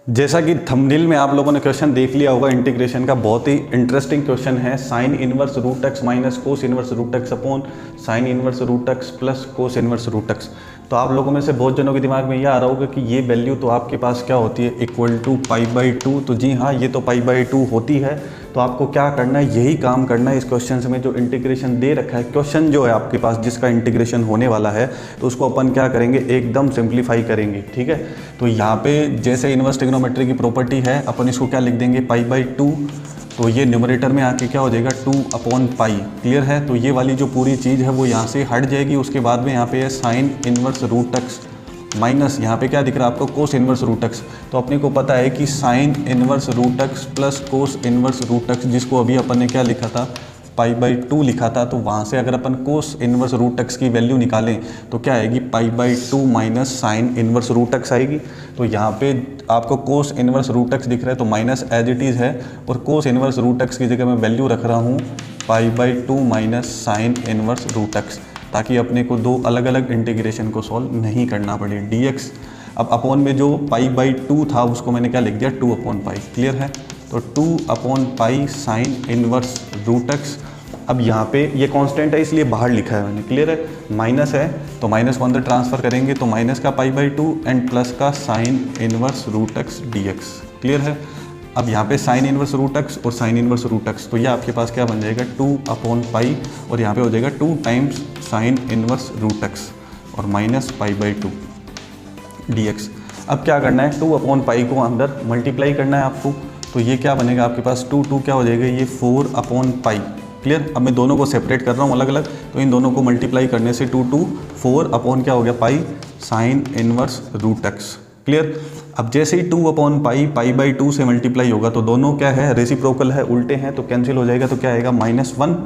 जैसा कि थंबनेल में आप लोगों ने क्वेश्चन देख लिया होगा, इंटीग्रेशन का बहुत ही इंटरेस्टिंग क्वेश्चन है। Sine inverse root x minus cos inverse root x upon sine inverse root x plus cos inverse root x. तो आप लोगों में से बहुत जनों के दिमाग में यह आ रहा होगा कि ये वैल्यू तो आपके पास क्या होती है, इक्वल टू π/2। तो जी हाँ, ये तो π/2 होती है। तो आपको क्या करना है, यही काम करना है इस क्वेश्चन में जो इंटीग्रेशन दे रखा है। क्वेश्चन जो है आपके पास जिसका इंटीग्रेशन होने वाला है, तो उसको अपन क्या करेंगे, एकदम सिंप्लीफाई करेंगे। ठीक है, तो यहाँ पे जैसे इनवर्स ट्रिग्नोमेट्री की प्रॉपर्टी है, अपन इसको क्या लिख देंगे, π/2। तो ये न्यूमरेटर में आके क्या हो जाएगा, 2/π। क्लियर है। तो ये वाली जो पूरी चीज़ है वो यहाँ से हट जाएगी। उसके बाद में यहाँ पे है sine inverse root x minus, यहाँ पे क्या दिख रहा है आपको, कोस इनवर्स रूट एक्स। तो अपने को पता है कि sine inverse root x plus cos inverse root x, जिसको अभी अपन ने क्या लिखा था, π/2 लिखा था। तो वहाँ से अगर अपन कोस इनवर्स रूट एक्स की वैल्यू निकालें तो क्या आएगी, π/2 minus sine inverse root x आएगी। तो यहाँ पे आपको कोस इनवर्स रूट एक्स दिख रहा है तो माइनस एज इट इज़ है, और कोस इनवर्स रूट एक्स की जगह मैं वैल्यू रख रहा हूँ π/2 minus sine inverse root x, ताकि अपने को दो अलग अलग इंटीग्रेशन को सॉल्व नहीं करना पड़े। dx अब अपॉन में जो π/2 था उसको मैंने क्या लिख दिया, 2/π। क्लियर है। तो 2/π साइन इनवर्स रूट एक्स। अब यहाँ पे ये कांस्टेंट है इसलिए बाहर लिखा है मैंने। क्लियर है। माइनस है तो माइनस को अंदर ट्रांसफर करेंगे तो माइनस का π/2 एंड प्लस का sine inverse root x dx। Clear है। अब यहाँ पे साइन इनवर्स रूट एक्स और साइन इनवर्स रूट एक्स, तो ये आपके पास क्या बन जाएगा, 2/π, और यहाँ पे हो जाएगा 2 times sine inverse root x और माइनस π/2 dx। अब क्या करना है, 2/π को अंदर मल्टीप्लाई करना है आपको। तो ये क्या बनेगा आपके पास, 2 क्या हो जाएगा, ये 4/π। क्लियर। अब मैं दोनों को सेपरेट कर रहा हूँ अलग अलग, तो इन दोनों को मल्टीप्लाई करने से 2 4 अपॉन क्या हो गया, pi sine inverse root x. Clear. अब जैसे ही 2/π π/2 से मल्टीप्लाई होगा तो दोनों क्या है, रेसिप्रोकल है, उल्टे हैं, तो कैंसिल हो जाएगा। तो क्या आएगा, -1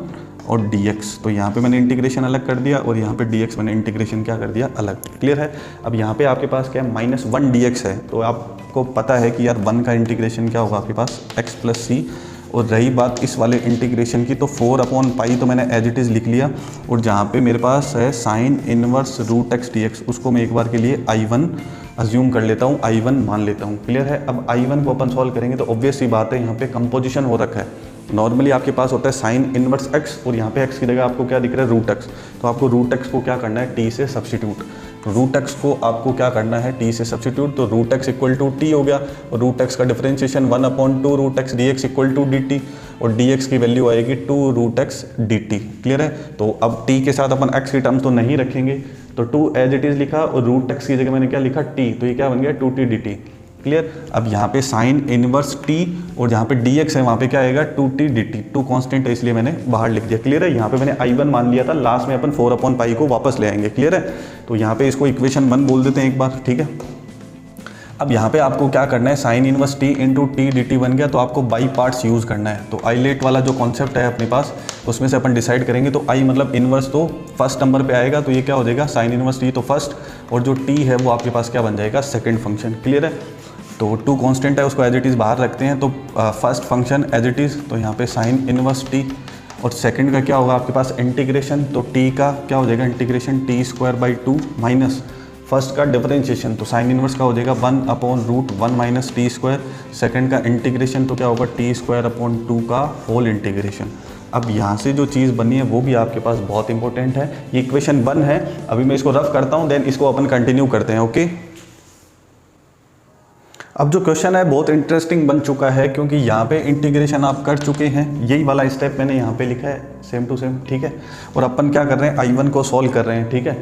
और dx। तो यहाँ पे मैंने इंटीग्रेशन अलग कर दिया और यहाँ पे dx मैंने इंटीग्रेशन क्या कर दिया, अलग। क्लियर है। अब यहाँ पे आपके पास क्या है, -1 dx है। तो आपको पता है कि यार 1 का इंटीग्रेशन क्या होगा आपके पास, x + c। और रही बात इस वाले इंटीग्रेशन की, तो 4/π तो मैंने एज इट इज़ लिख लिया। और जहाँ पे मेरे पास है sine inverse root x dx, उसको मैं एक बार के लिए I1 अज्यूम कर लेता हूँ, I1 मान लेता हूँ। क्लियर है। अब I1 को अपन सॉल्व करेंगे तो ऑब्वियस सी बात है, यहाँ पे कंपोजिशन हो रखा है। नॉर्मली आपके पास होता है साइन इनवर्स x, और यहाँ पे x की जगह आपको क्या दिख रहा है, रूट एक्स। तो आपको रूट एक्स को क्या करना है, t से सब्सटीट्यूट। रूट एक्स को आपको क्या करना है, t से सब्सटीट्यूट। तो root x equal to t हो गया, और रूट एक्स का differentiation 1/2 root x dx equal to dt, और dx की वैल्यू आएगी 2 रूट एक्स dt। क्लियर है। तो अब t के साथ अपन x की टर्म तो नहीं रखेंगे, तो 2 एज इट इज़ लिखा, और रूट एक्स की जगह मैंने क्या लिखा, t। तो ये क्या बन गया, 2t dt। क्लियर। अब यहाँ पे साइन इनवर्स t, और जहाँ पे dx है वहाँ पे क्या आएगा, 2t dt। 2 कांस्टेंट है इसलिए मैंने बाहर लिख दिया। क्लियर है। यहाँ पे मैंने I1 मान लिया था, लास्ट में अपन 4/π को वापस ले आएंगे। क्लियर है। तो यहाँ पे इसको इक्वेशन 1 बोल देते हैं एक बार। ठीक है। अब यहाँ पे आपको क्या करना है, sine inverse t into T dt बन गया, तो आपको बाई पार्ट्स यूज़ करना है। तो आइलेट वाला जो कॉन्सेप्ट है अपने पास, उसमें से अपन डिसाइड करेंगे। तो आई मतलब इनवर्स तो फर्स्ट नंबर पे आएगा, तो ये क्या हो जाएगा, साइन इनवर्स t तो फर्स्ट, और जो t है वो आपके पास क्या बन जाएगा, सेकंड फंक्शन। क्लियर है। तो 2 कांस्टेंट है, उसको एज इट इज़ बाहर रखते हैं। तो first function as it is, तो यहाँ पे साइन इनवर्स t, और सेकंड का क्या होगा आपके पास, इंटीग्रेशन। तो t का क्या हो जाएगा, इंटीग्रेशन t² / 2 माइनस फर्स्ट का डिफरेंशिएशन, तो साइन इनवर्स का हो जाएगा 1/√1 माइनस t²। सेकंड का इंटीग्रेशन तो क्या होगा, t² / 2 का होल इंटीग्रेशन। अब यहाँ से जो चीज़ बनी है वो भी आपके पास बहुत इंपॉर्टेंट है। ये इक्वेशन 1 है। अभी मैं इसको रफ करता हूँ, देन इसको अपन कंटिन्यू करते हैं। ओके। अब जो क्वेश्चन है बहुत इंटरेस्टिंग बन चुका है, क्योंकि यहाँ पे इंटीग्रेशन आप कर चुके हैं। यही वाला स्टेप मैंने यहाँ पे लिखा है, सेम टू सेम। ठीक है। और अपन क्या कर रहे हैं, I1 को सॉल्व कर रहे हैं। ठीक है।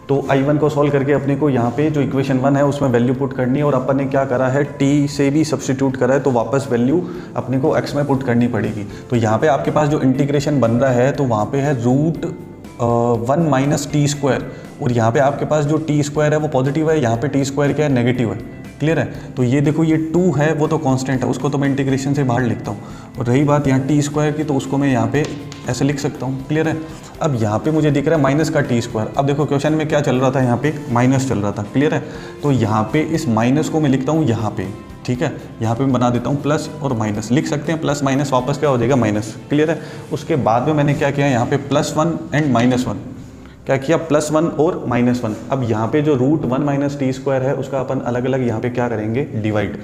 तो I1 को सॉल्व करके अपने को यहाँ पे जो इक्वेशन 1 है उसमें वैल्यू पुट करनी है, और अपन ने क्या करा है, t से भी सब्सटीट्यूट करा है, तो वापस वैल्यू अपने को x में पुट करनी पड़ेगी। तो यहाँ पे आपके पास जो इंटीग्रेशन बन रहा है, तो वहाँ पे है √1 माइनस t², और यहाँ पे आपके पास जो t² है वो पॉजिटिव है, यहाँ पे t² क्या है, नेगेटिव है। क्लियर है। तो ये देखो, ये 2 है वो तो कांस्टेंट है, उसको तो मैं इंटीग्रेशन से बाहर लिखता हूँ। और रही बात यहाँ t² की, तो उसको मैं यहाँ पे ऐसे लिख सकता हूँ। क्लियर है। अब यहाँ पे मुझे दिख रहा है माइनस का t²। अब देखो क्वेश्चन में क्या चल रहा था, यहाँ पे माइनस चल रहा था। क्लियर है। तो यहाँ पे इस माइनस को मैं लिखता हूँ यहाँ पे। ठीक है। यहाँ पे मैं बना देता हूँ प्लस और माइनस, लिख सकते हैं प्लस माइनस, वापस क्या हो जाएगा, माइनस। क्लियर है। उसके बाद में मैंने क्या किया, यहाँ पे +1 एंड -1, क्या किया, +1 और -1। अब यहाँ पे जो √1 - t² है उसका अपन अलग अलग यहाँ पे क्या करेंगे, डिवाइड।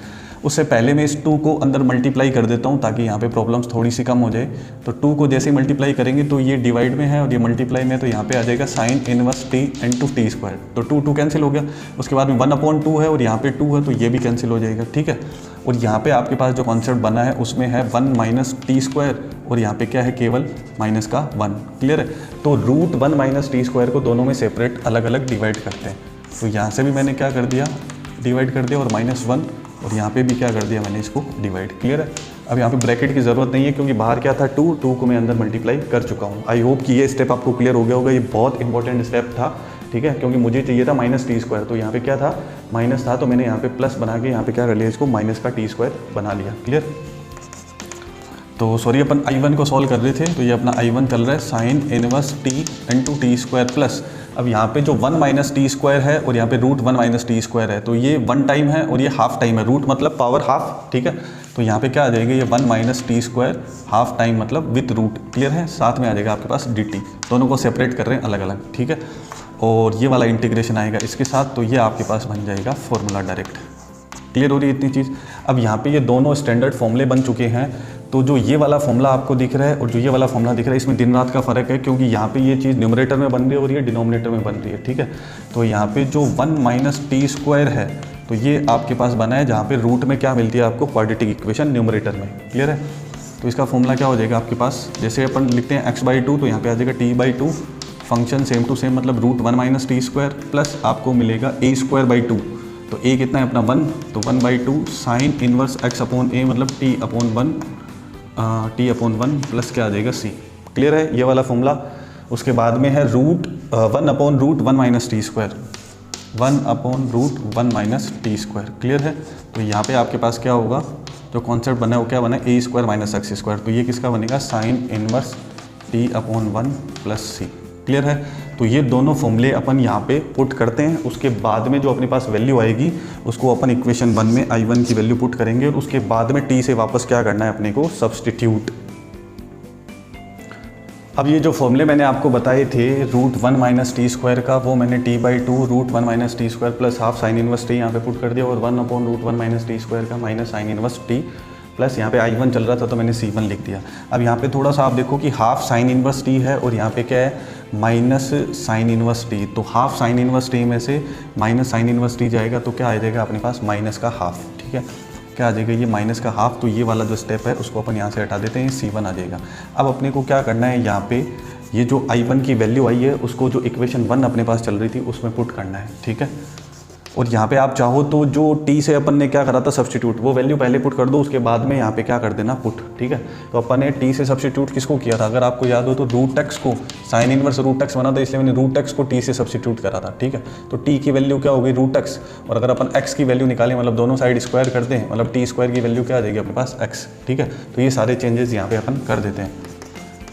उससे पहले मैं इस 2 को अंदर मल्टीप्लाई कर देता हूँ ताकि यहाँ पे प्रॉब्लम्स थोड़ी सी कम हो जाए। तो 2 को जैसे मल्टीप्लाई करेंगे तो ये डिवाइड में है और ये मल्टीप्लाई में है, तो यहाँ पे आ जाएगा sign inverse T into T square. तो 2 कैंसिल हो गया। उसके बाद में 1/2 है और यहाँ पे 2 है, तो ये भी कैंसिल हो जाएगा, ठीक है। और यहाँ पे आपके पास जो कॉन्सेप्ट बना है उसमें है 1 माइनस टी स्क्वायर और यहाँ पे क्या है, केवल माइनस का 1। क्लियर है। तो रूट 1 माइनस टी स्क्वायर को दोनों में सेपरेट अलग अलग डिवाइड करते हैं। तो यहाँ से भी मैंने क्या कर दिया, डिवाइड कर दिया, और -1, और यहाँ पे भी क्या कर दिया मैंने, इसको डिवाइड। क्लियर है। अब यहाँ पे ब्रैकेट की ज़रूरत नहीं है क्योंकि बाहर क्या था 2 को मैं अंदर मल्टीप्लाई कर चुका हूँ। आई होप कि ये स्टेप आपको क्लियर हो गया होगा। ये बहुत इंपॉर्टेंट स्टेप था, ठीक है, क्योंकि मुझे चाहिए था माइनस टी स्क्वायर, तो यहाँ पे क्या था, माइनस था, तो मैंने यहाँ पे प्लस बना के यहाँ पे क्या कर लिया, इसको माइनस का टी स्क्वायर बना लिया। क्लियर। तो सॉरी, अपन I1 को सॉल्व कर रहे थे, तो ये अपना I1 चल रहा है sine inverse T into T square plus, अब यहाँ पे जो 1 माइनस टी स्क्वायर है और यहाँ पे रूट 1 माइनस टी स्क्वायर है, तो ये 1 टाइम है और ये हाफ टाइम है। रूट मतलब पावर हाफ, ठीक है। तो यहाँ पे क्या आ जाएगा, ये 1 minus t square half time मतलब विथ रूट। क्लियर है। साथ में आ जाएगा आपके पास dt, दोनों को सेपरेट कर रहे हैं अलग अलग, ठीक है। और ये वाला इंटीग्रेशन आएगा इसके साथ, तो ये आपके पास बन जाएगा फॉर्मूला डायरेक्ट। क्लियर हो रही है इतनी चीज़। अब यहाँ पे ये दोनों स्टैंडर्ड फॉर्मूले बन चुके हैं, तो जो ये वाला फॉर्मूला आपको दिख रहा है और जो ये वाला फॉर्मूला दिख रहा है, इसमें दिन रात का फ़र्क है, क्योंकि यहाँ पे ये चीज़ न्यूमरेटर में बन रही है और ये डिनोमिनेटर में बन रही है, ठीक है। तो यहाँ पे जो 1 माइनस टी स्क्वायर है, तो ये आपके पास बना है जहाँ पे रूट में क्या मिलती है आपको, क्वाड्रेटिक इक्वेशन न्यूमरेटर में। क्लियर है। तो इसका फॉर्मूला क्या हो जाएगा आपके पास, जैसे अपन लिखते हैं x/2, तो यहाँ पे आ जाएगा t/2, function same to same मतलब root 1 minus t square plus आपको मिलेगा a²/2। तो a कितना है अपना 1, तो 1/2 साइन इनवर्स x/a मतलब t/1 प्लस क्या आ जाएगा c। क्लियर है, ये वाला फॉर्मूला। उसके बाद में है root 1/√1 minus t square, 1/√1 minus t square. Clear है। तो यहाँ पे आपके पास क्या होगा, जो कॉन्सेप्ट बना है वो क्या बना है, a² माइनस x²। तो ये किसका बनेगा, sine inverse t/1 plus c। Clear है। तो ये दोनों फॉर्मूले अपन यहाँ पे पुट करते हैं। उसके बाद में जो अपने पास वैल्यू आएगी उसको अपन इक्वेशन 1 में I1 की वैल्यू पुट करेंगे और उसके बाद में t से वापस क्या करना है अपने को, सब्सटीट्यूट। अब ये जो फॉर्मूले मैंने आपको बताए थे रूट 1 माइनस टी स्क्वायर का, वो मैंने t/2 root 1 minus t square plus half sine inverse t यहाँ पे पुट कर दिया, और 1/√1 माइनस टी स्क्वायर का minus sine inverse t plus यहाँ पे I1 चल रहा था तो मैंने C1 लिख दिया। अब यहाँ पे थोड़ा सा आप देखो कि हाफ साइन इनवर्स टी है और यहाँ पे क्या है, माइनस साइन इनवर्स टी। तो हाफ साइन इनवर्स टी में से माइनस साइन इनवर्स टी जाएगा तो क्या आ जाएगा अपने पास, माइनस का हाफ। ठीक है, क्या आ जाएगा, ये माइनस का हाफ। तो ये वाला जो स्टेप है उसको अपन यहाँ से हटा देते हैं, C1 आ जाएगा। अब अपने को क्या करना है, यहाँ पे ये जो I1 की वैल्यू आई है उसको जो इक्वेशन 1 अपने पास चल रही थी उसमें पुट करना है। ठीक है, और यहाँ पे आप चाहो तो जो t से अपन ने क्या करा था सब्स्टिट्यूट, वो वैल्यू पहले पुट कर दो, उसके बाद में यहाँ पे क्या कर देना, पुट। ठीक है, तो अपन ने t से सब्स्टिट्यूट किसको किया था, अगर आपको याद हो तो रूट x को, साइन इनवर्स रूट x बना था इसलिए मैंने रूट x को t से सब्स्टिट्यूट करा था। ठीक है, तो t की वैल्यू क्या हो गई, रूट x, और अगर अपन x की वैल्यू निकालें मतलब दोनों साइड स्क्वायर करते हैं मतलब t स्क्वायर की वैल्यू क्या आ जाएगी अपने पास, x। ठीक है, तो ये सारे चेंजेस यहाँ पे अपन कर देते हैं।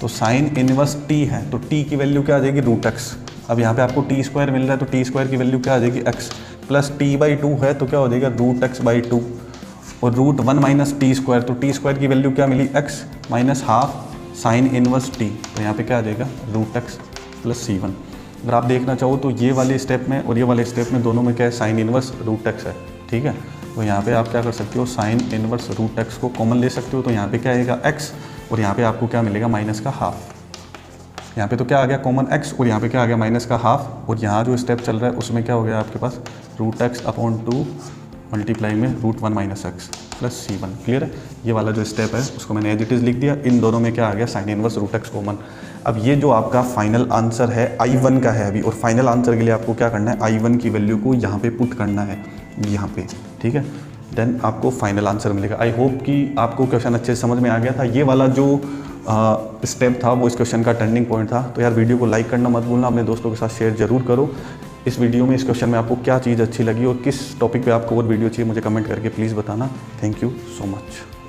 तो साइन इनवर्स t है तो t की वैल्यू क्या आ जाएगी, रूट x। अब यहाँ पे आपको t स्क्वायर मिल रहा है तो t स्क्वायर की वैल्यू क्या आ जाएगी, x, प्लस t/2 है तो क्या हो जाएगा, रूट x/2, और रूट 1 माइनस टी स्क्वायर, तो t स्क्वायर की वैल्यू क्या मिली, x minus half sine inverse t, तो यहाँ पे क्या आ जाएगा, रूट x प्लस C1। अगर आप देखना चाहो तो ये वाले स्टेप में और ये वाले स्टेप में दोनों में क्या है, साइन इनवर्स रूट x है। ठीक है, तो यहाँ पे आप क्या कर सकते हो, साइन इनवर्स रूट x को कॉमन ले सकते हो, तो यहाँ पे क्या आएगा x, और यहाँ पे आपको क्या मिलेगा, माइनस का हाफ। यहाँ पे तो क्या आ गया कॉमन x, और यहाँ पे क्या आ गया, माइनस का हाफ, और यहाँ जो स्टेप चल रहा है उसमें क्या हो गया आपके पास, रूट x/2 मल्टीप्लाई में root 1 minus x plus C1। Clear है, ये वाला जो स्टेप है उसको मैंने एज इट इज़ लिख दिया। इन दोनों में क्या आ गया, sine inverse root x common. अब ये जो आपका फाइनल आंसर है I1 का है अभी, और फाइनल आंसर के लिए आपको क्या करना है, I1 की वैल्यू को यहाँ पे पुट करना है, यहाँ पे। ठीक है, देन आपको फाइनल आंसर मिलेगा। आई होप कि आपको क्वेश्चन अच्छे से समझ में आ गया था। ये वाला जो स्टेप था वो इस क्वेश्चन का टर्निंग पॉइंट था। तो यार वीडियो को लाइक करना मत भूलना, अपने दोस्तों के साथ शेयर जरूर करो। इस वीडियो में इस क्वेश्चन में आपको क्या चीज़ अच्छी लगी और किस टॉपिक पे आपको और वीडियो चाहिए मुझे कमेंट करके प्लीज़ बताना। Thank you so much.